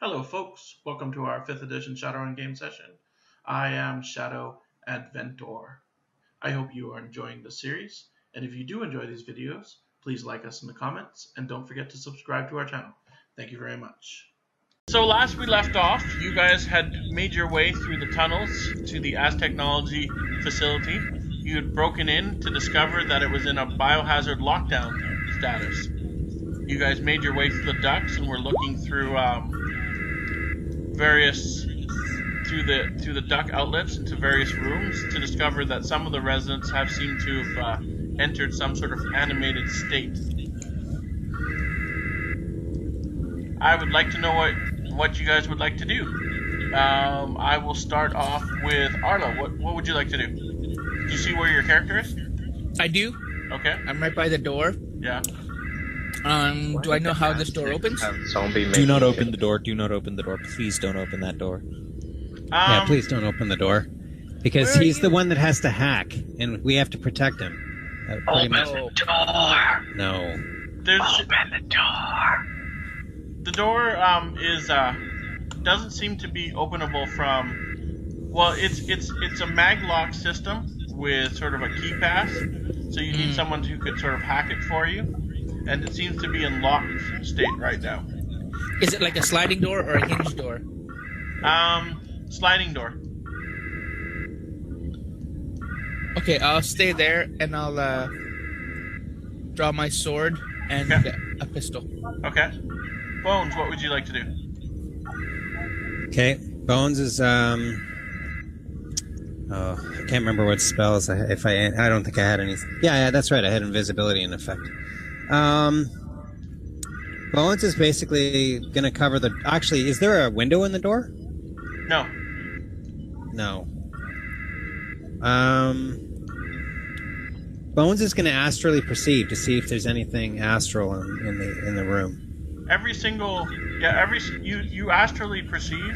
Hello folks, welcome to our 5th edition Shadowrun game session. I am Shadow Adventor. I hope you are enjoying the series, and if you do enjoy these videos, please like us in the comments, and don't forget to subscribe to our channel. Thank you very much. So last we left off, you guys had made your way through the tunnels to the Aztechnology facility. You had broken in to discover that it was in a biohazard lockdown status. You guys made your way through the ducts and were looking through through the duct outlets into various rooms to discover that some of the residents have seemed to have entered some sort of animated state. I would like to know what you guys would like to do. I will start off with Arla. What would you like to do? Do you see where your character is? I do. Okay. I'm right by the door. Yeah. Do I know how this door opens? Do not open the door. Do not open the door. Please don't open that door. Yeah, please don't open the door. Because he's the one that has to hack, and we have to protect him. Open the door! No. Open the door! The door doesn't seem to be openable from. Well, it's a maglock system with sort of a key pass, so you need someone who could sort of hack it for you, and it seems to be in locked state right now. Is it like a sliding door or a hinge door? Sliding door. Okay, I'll stay there and I'll draw my sword and a pistol. Okay. Bones, what would you like to do? Okay, Bones is, I can't remember what spells, I don't think I had any. Yeah, that's right, I had invisibility in effect. Bones is basically going to cover the... Actually, is there a window in the door? No. No. Bones is going to astrally perceive to see if there's anything astral in the room. You astrally perceive,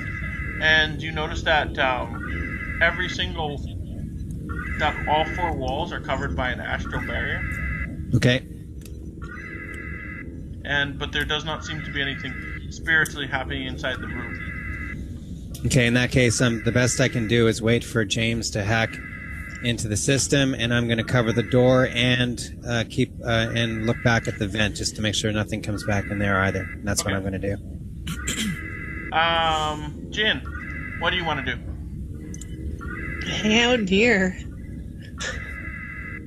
and you notice that all four walls are covered by an astral barrier. Okay. But there does not seem to be anything spiritually happening inside the room. Okay, in that case, the best I can do is wait for James to hack into the system, and I'm going to cover the door and keep and look back at the vent just to make sure nothing comes back in there either. And that's what I'm going to do. Jin, what do you want to do? Hang out in here.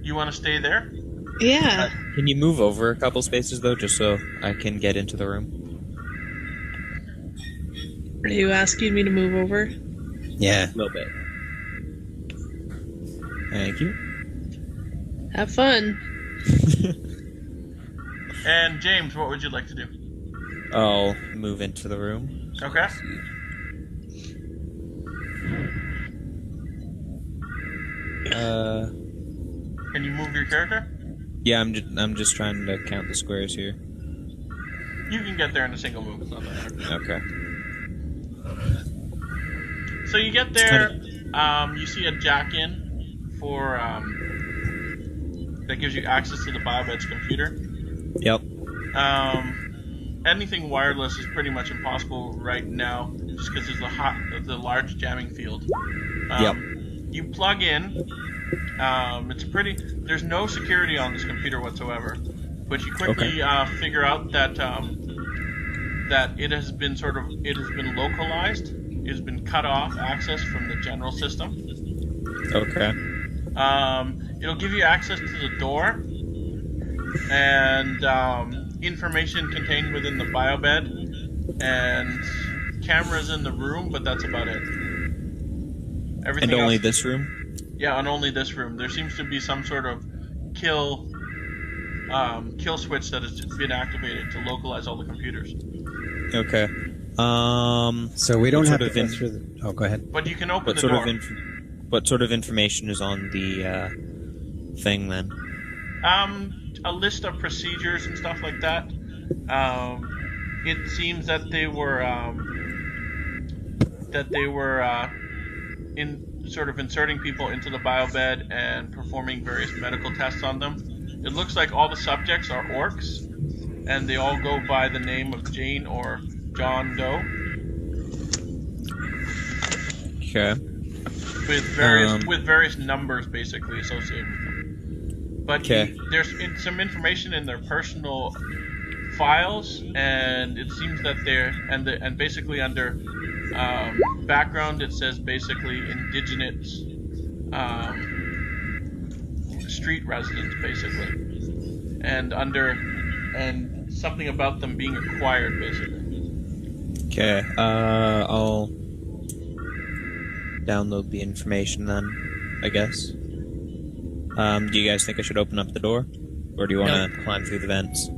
You want to stay there? Yeah. Can you move over a couple spaces, though, just so I can get into the room? Are you asking me to move over? Yeah. A little bit. Thank you. Have fun. And James, what would you like to do? I'll move into the room. Okay. Can you move your character? Yeah, I'm just trying to count the squares here. You can get there in a single move. It's not that hard. Okay. So you get there. You see a jack-in for that gives you access to the biobed's computer. Yep. Anything wireless is pretty much impossible right now, just because there's the large jamming field. Yep. You plug in. There's no security on this computer whatsoever, but you quickly figure out that it has been localized. It has been cut off access from the general system. Okay. It'll give you access to the door and information contained within the biobed and cameras in the room, but that's about it. Everything and only else, this room? Yeah, and only this room. There seems to be some sort of kill switch that has been activated to localize all the computers. Okay. So we don't have to go through the... Oh, go ahead. But you can open the door. What sort of information is on the thing then? A list of procedures and stuff like that. It seems that they were inserting people into the biobed and performing various medical tests on them. It looks like all the subjects are orcs, and they all go by the name of Jane or John Doe. Okay. with various numbers basically associated with them. But Okay. there's some information in their personal files, and it seems that they're and basically under background it says basically indigenous street residents basically, and something about them being acquired basically. Okay. I'll download the information then, I guess. Do you guys think I should open up the door, or do you want to climb through the vents?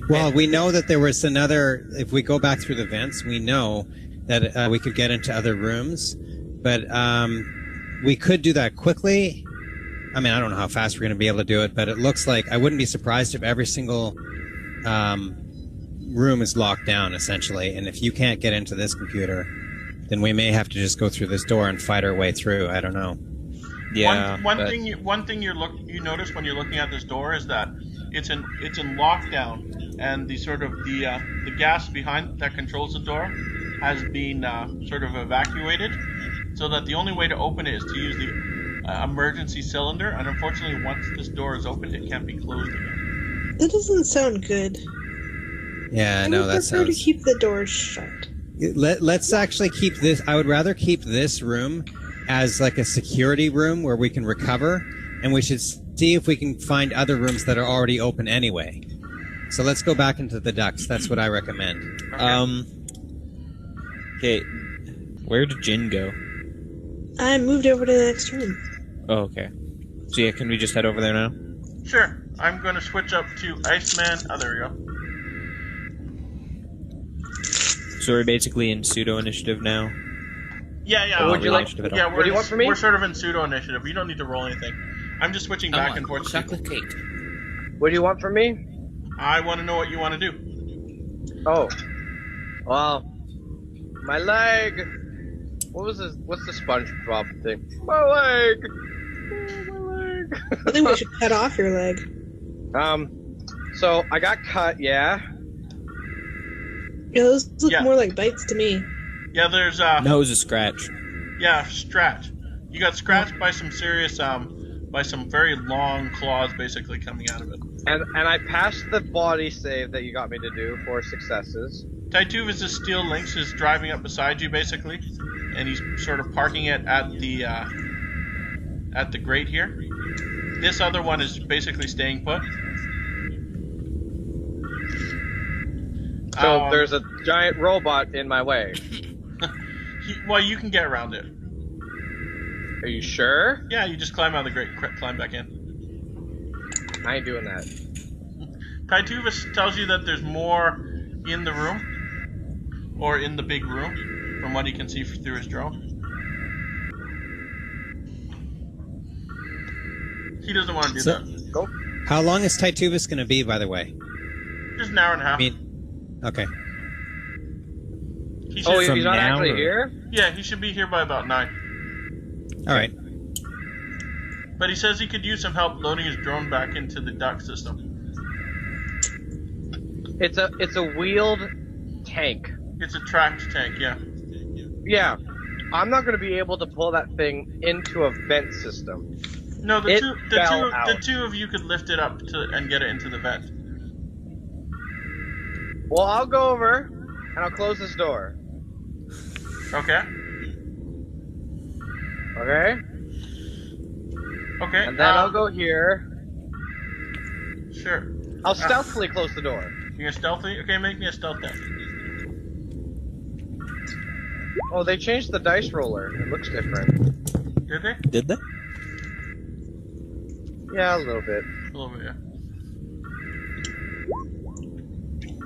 Well, we know that there was another. If we go back through the vents, we know that we could get into other rooms, but we could do that quickly. I mean, I don't know how fast we're going to be able to do it, but it looks like I wouldn't be surprised if every single room is locked down, essentially. And if you can't get into this computer, then we may have to just go through this door and fight our way through. I don't know. Yeah. One thing you notice when you're looking at this door is that it's in lockdown, and the gas behind that controls the door has been sort of evacuated, so that the only way to open it is to use the emergency cylinder. And unfortunately, once this door is opened, it can't be closed again. That doesn't sound good. Yeah, I know that I prefer to sounds. keep the doors shut. Let's actually keep this. I would rather keep this room as like a security room where we can recover, and we should see if we can find other rooms that are already open anyway. So let's go back into the ducts. That's what I recommend. Okay. Where did Jin go? I moved over to the next room. Oh, okay. So yeah, can we just head over there now? Sure. I'm going to switch up to Iceman. Oh, there we go. So we're basically in pseudo initiative now. Yeah. What would you like? Yeah, What do you want from me? We're sort of in pseudo initiative. You don't need to roll anything. I'm just switching back and forth. Chocolate cake. What do you want from me? I want to know what you want to do. Oh. Well, my leg. What's the SpongeBob thing? My leg. Oh, my leg. I think we should cut off your leg. So I got cut. Yeah. Yeah, those look Yeah. more like bites to me. Yeah, there's No, it was a scratch. yeah, scratch. You got scratched by some serious by some very long claws basically coming out of it. And I passed the body save that you got me to do, 4 successes. Taituv is Steel Lynx is driving up beside you basically, and he's sort of parking it at the grate here. This other one is basically staying put. So there's a giant robot in my way. Well, you can get around it. Are you sure? Yeah, you just climb out of the grate, climb back in. I ain't doing that. Taituvis tells you that there's more in the room, or in the big room, from what he can see through his drone. He doesn't want to do that. Go. How long is Titubus going to be, by the way? Just an hour and a half. Okay. He Oh, should, he's not now, actually or- here? yeah, he should be here by about 9. All right. But he says he could use some help loading his drone back into the duct system. It's a wheeled tank. It's a tracked tank, yeah. Yeah. I'm not going to be able to pull that thing into a vent system. No, It the fell out. two of you could lift it up and get it into the vent. Well, I'll go over and I'll close this door. Okay. Okay? Okay. And then I'll go here. Sure. I'll stealthily close the door. You're stealthy? Okay, make me a stealth check. Oh, they changed the dice roller. It looks different. Did they? Did they? Yeah, a little bit. A little bit, yeah.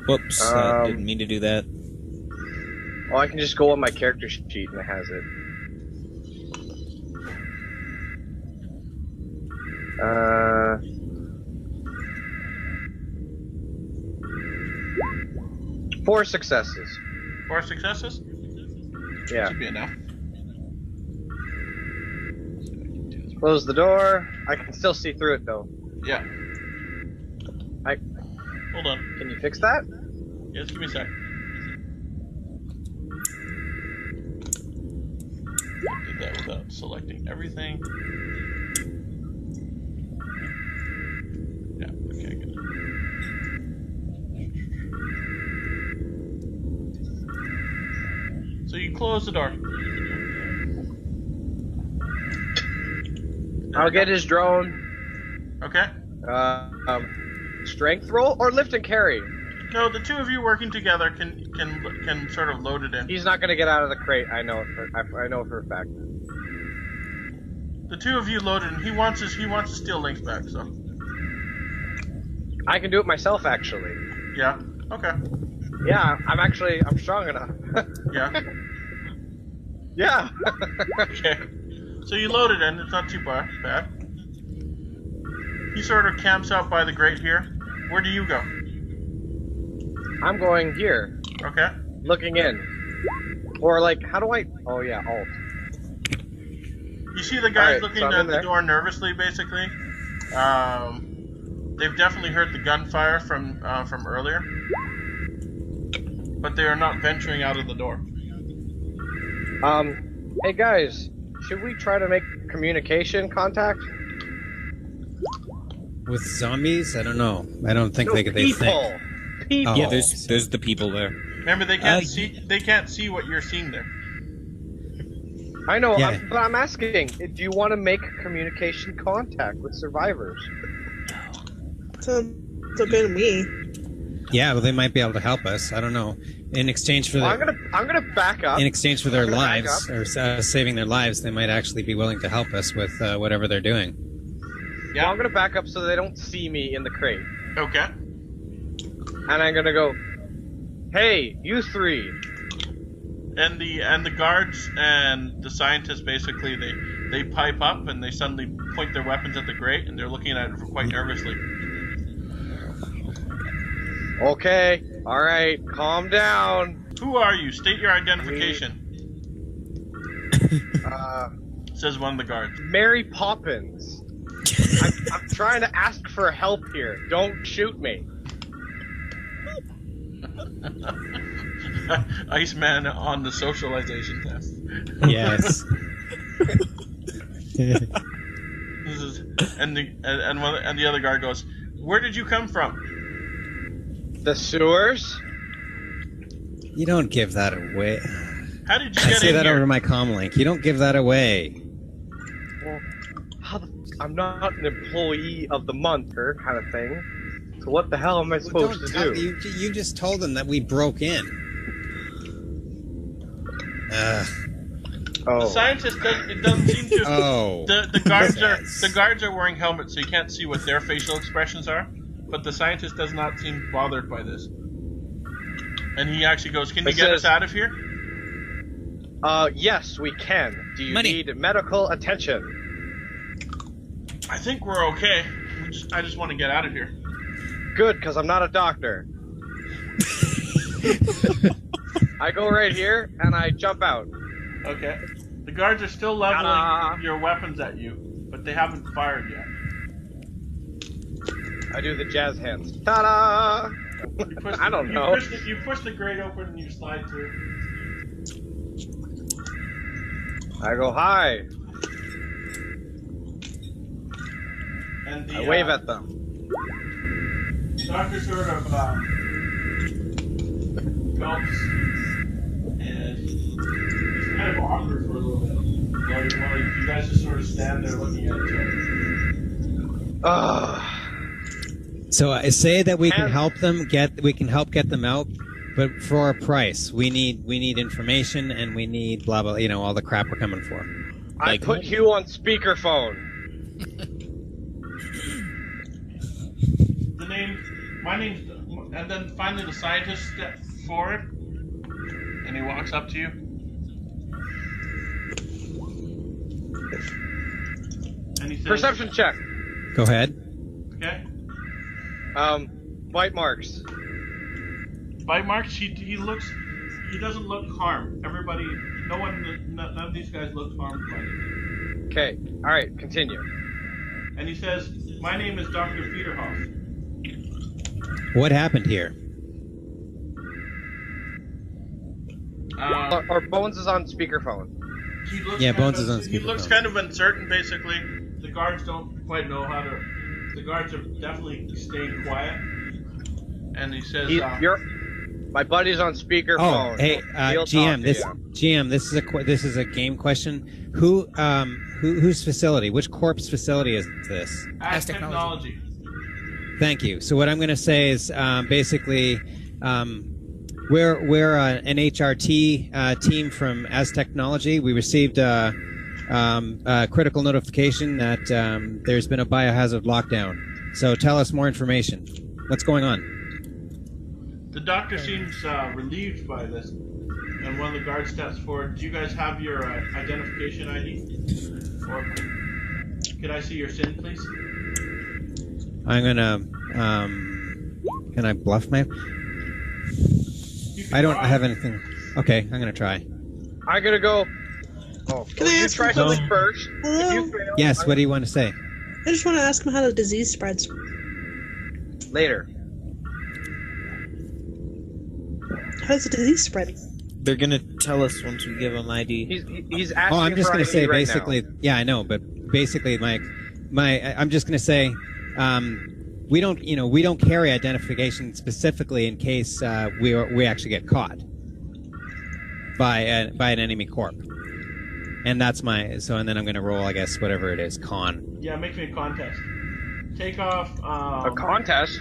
Whoops, didn't mean to do that. Oh, I can just go on my character sheet and it has it. 4 successes. 4 successes? Yeah. Should be enough. Close the door. I can still see through it though. Yeah. I Hold on. can you fix that? Yeah, just give me a sec. without selecting everything. Yeah, okay, good. So you close the door. I'll get his drone. Okay. Strength roll or lift and carry. No, the two of you working together can sort of load it in. He's not gonna get out of the crate. I know it for a fact. The two of you load it in. He wants his steel links back. So. I can do it myself, actually. Yeah. Okay. Yeah, I'm strong enough. Yeah. Yeah. Okay. So you load it in. It's not too bad. He sort of camps out by the grate here. Where do you go? I'm going here, Okay. looking in. Or like, how do I? Oh yeah, alt. You see the guys Alright, looking so I'm at in the there. door nervously, basically. They've definitely heard the gunfire from earlier, but they are not venturing out of the door. Hey guys, should we try to make communication contact? With zombies? I don't know. I don't think they think. People. People. Oh. Yeah, there's the people there. Remember, they can't see. They can't see what you're seeing there. I know, Yeah. but I'm asking, do you want to make communication contact with survivors? Sounds okay to me. Yeah, well, they might be able to help us. I don't know. In exchange for Well, their, I'm gonna back up. in exchange for their I'm gonna back lives or saving their lives, they might actually be willing to help us with whatever they're doing. Well, I'm gonna back up so they don't see me in the crate, Okay. and I'm gonna go, "Hey, you three." And the guards and the scientists basically they pipe up and they suddenly point their weapons at the grate and they're looking at it quite nervously. Okay, all right, calm down. Who are you? State your identification. Says one of the guards. Mary Poppins. I'm trying to ask for help here. Don't shoot me. Iceman on the socialization test. Yes. This is and the other guard goes, "Where did you come from?" The sewers? You don't give that away. How did you I get say in that here? over my comm link. You don't give that away. Well, I'm not an employee of the month or kind of thing. So what the hell am I supposed to do? You just told them that we broke in. The Oh, scientist doesn't seem to. Oh. The guards are wearing helmets, so you can't see what their facial expressions are. But the scientist does not seem bothered by this. And he actually goes, "Can you It get us says- out of here?" yes, we can. Do you Money. need medical attention? I think we're okay. I just want to get out of here. Good, because I'm not a doctor. I go right here and I jump out. Okay. The guards are still leveling your weapons at you, but they haven't fired yet. I do the jazz hands. Ta-da! You push I don't know. You push the grate open and you slide through. I go hi. And the, I wave at them. Doctor sort of gulps, and he's kind of awkward for a little bit. While you guys just sort of stand there looking at each other. So I say that we can And- help them get them out, but for a price. We need information and we need blah blah. All the crap we're coming for. I put you on speakerphone. My name's, and then finally the scientist steps forward, and he walks up to you. And he says, Perception check. Go ahead. Okay. Bite marks. Bite marks. He doesn't look harmed. Everybody, none of these guys look harmed by it. Okay. All right. Continue. And he says, "My name is Dr. Peterhoff. What happened here? Or Bones is on speakerphone. He looks Yeah, kind Bones of, is on He looks speakerphone. kind of uncertain, basically. The guards don't quite know how to. The guards are definitely staying quiet. And he says, My buddy's on speakerphone. Oh, hey, He'll GM. talk to This you. GM. This is a game question. Whose facility? Which corpse facility is this? As technology. technology. Thank you. So what I'm going to say is basically we're an HRT team from As Technology. We received a critical notification that there's been a biohazard lockdown. So tell us more information. What's going on? The doctor seems relieved by this, and one of the guards steps forward. Do you guys have your identification ID? Or could I see your SIN, please? I'm gonna. Can I bluff my? You can I don't try. have anything. Okay, I'm gonna try. I'm gonna go. Oh, Can I you ask try him something something? first. If Hello? you fail, Yes. What do you want to say? I just want to ask him how the disease spreads. later. How does the disease spread? They're gonna tell us once we give them ID. He's asking. Oh, I'm just for gonna ID say right basically. now. Yeah, I know, but basically, I'm just gonna say, we don't carry identification specifically in case we actually get caught by an enemy corp. And that's and then I'm gonna roll, I guess, whatever it is, con. Yeah, make me a contest. Take off. A contest?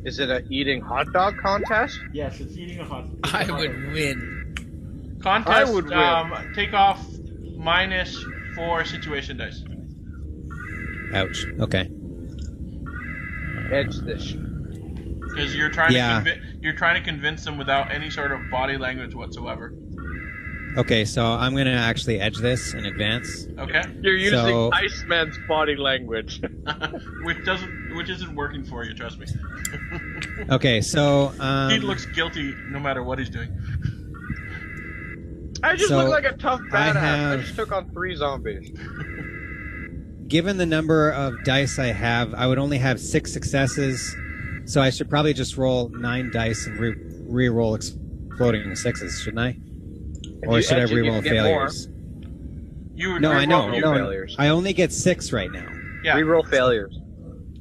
Is it a eating hot dog contest? Yes, it's eating a hot. I would win. Contest. I would win. Take off -4 situation dice. Ouch. Okay. Edge this. Because you're trying Yeah. you're trying to convince them without any sort of body language whatsoever. Okay, so I'm gonna actually edge this in advance. Okay, You're using So- Iceman's body language. which isn't working for you. Trust me. Okay, so He looks guilty no matter what he's doing. I just So, look like a tough I badass. I have- just took on 3 zombies. given the number of dice I have, I would only have 6 successes, so I should probably just roll 9 dice and re-roll exploding 6s, shouldn't I? Or you should I edge it, you re-roll can get more. failures? You would No, I know. re-roll- No, failures. I only get 6 right now. Yeah. Reroll failures.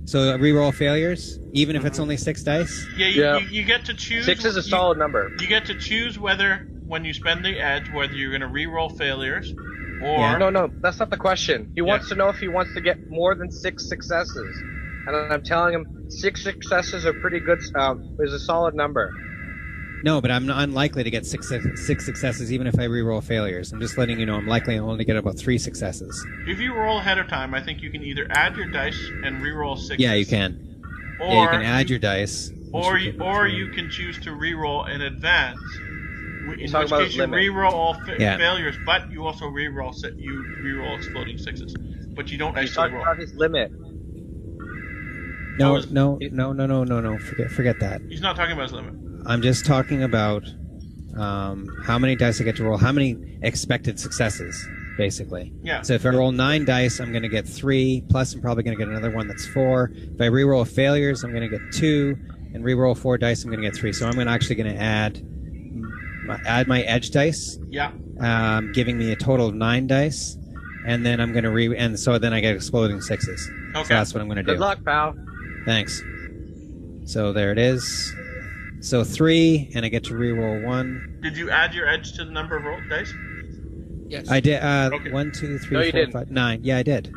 So re-roll failures, even if it's only 6 dice. Yeah, Yeah. You get to choose. 6 is a solid number. You get to choose whether, when you spend the edge, whether you're going to re-roll failures, or Yeah. No, that's not the question. He wants to know if he wants to get more than 6 successes. And I'm telling him 6 successes are pretty good, is a solid number. No, but I'm unlikely to get 6 successes even if I re-roll failures. I'm just letting you know I'm likely to only get about 3 successes. if you roll ahead of time, I think you can either add your dice and re-roll 6. Yeah, you can. Or Yeah, you can add your dice. or which you, can- or you can choose to re-roll in advance. In talking which about case his you limit. re-roll all Yeah. failures, but you also re-roll exploding 6s, but you don't He's actually talking roll. about his limit. No, Oh, no. Forget that. He's not talking about his limit. I'm just talking about how many dice I get to roll, how many expected successes, basically. Yeah. So if I roll 9 dice, I'm going to get 3, plus I'm probably going to get another one that's 4. If I re-roll failures, I'm going to get 2, and re-roll 4 dice, I'm going to get 3. So I'm actually going to add my edge dice, Yeah. giving me a total of 9 dice, and then I'm going to and so then I get exploding 6s. Okay. So that's what I'm going to do. Good luck, pal. Thanks. So there it is. So 3, and I get to re-roll 1. Did you add your edge to the number of roll dice? Yes. I did. Okay. 1, 2, 3, No, you 4, didn't. 5, 9. Yeah, I did.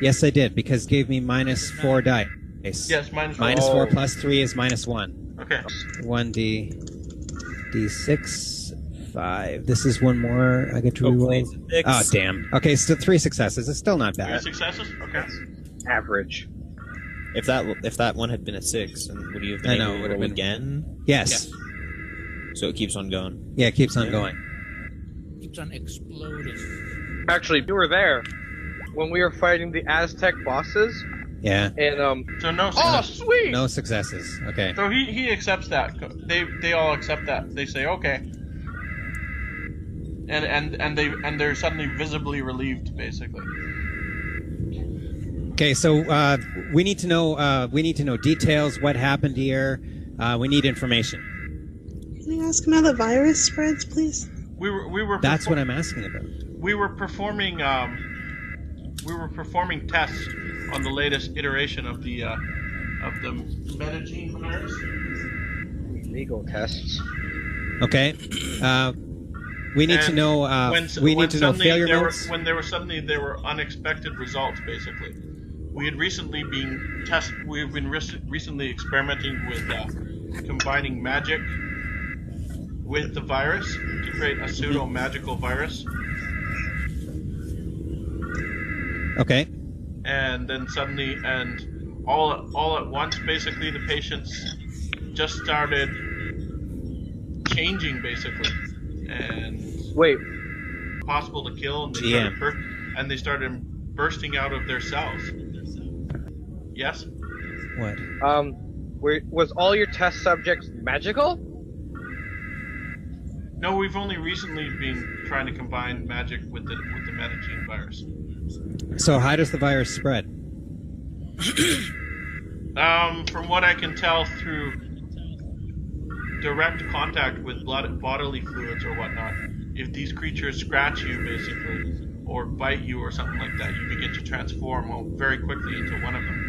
Yes, I did, because it gave me -4 dice. Yes, minus -4 Oh. plus 3 is -1. Okay. 1d6 5. This is one more. I get to re-roll. Hopefully it's a six. Oh, damn. Okay, so 3 successes. It's still not 3 bad. successes? Okay. Average. If that one had been a 6, then would you have been I know, able it would to have roll been- again? Yes. So it keeps on going. Yeah, it keeps on going. Keeps on exploding. Actually, you were there when we were fighting the Aztec bosses, Yeah. and So no oh success. sweet! No successes. Okay. So he accepts that. They all accept that. They say okay. And they're suddenly visibly relieved, basically. Okay, so we need to know details. What happened here? We need information. Can you ask him how the virus spreads, please? That's what I'm asking about. We were performing tests on the latest iteration of the metagene virus. Legal tests. Okay. We need to know. We need to know failure modes. When there were unexpected results. Basically, we've been recently experimenting with combining magic with the virus to create a pseudo magical virus. Okay. And then suddenly, and all at once, basically, the patients just started changing, basically, and possible to kill, and they started bursting out of their cells. Yes. What? Was all your test subjects magical? No, we've only recently been trying to combine magic with the metagene virus. So how does the virus spread? From what I can tell, through direct contact with bodily fluids or whatnot. If these creatures scratch you, basically, or bite you or something like that, you begin to transform very quickly into one of them.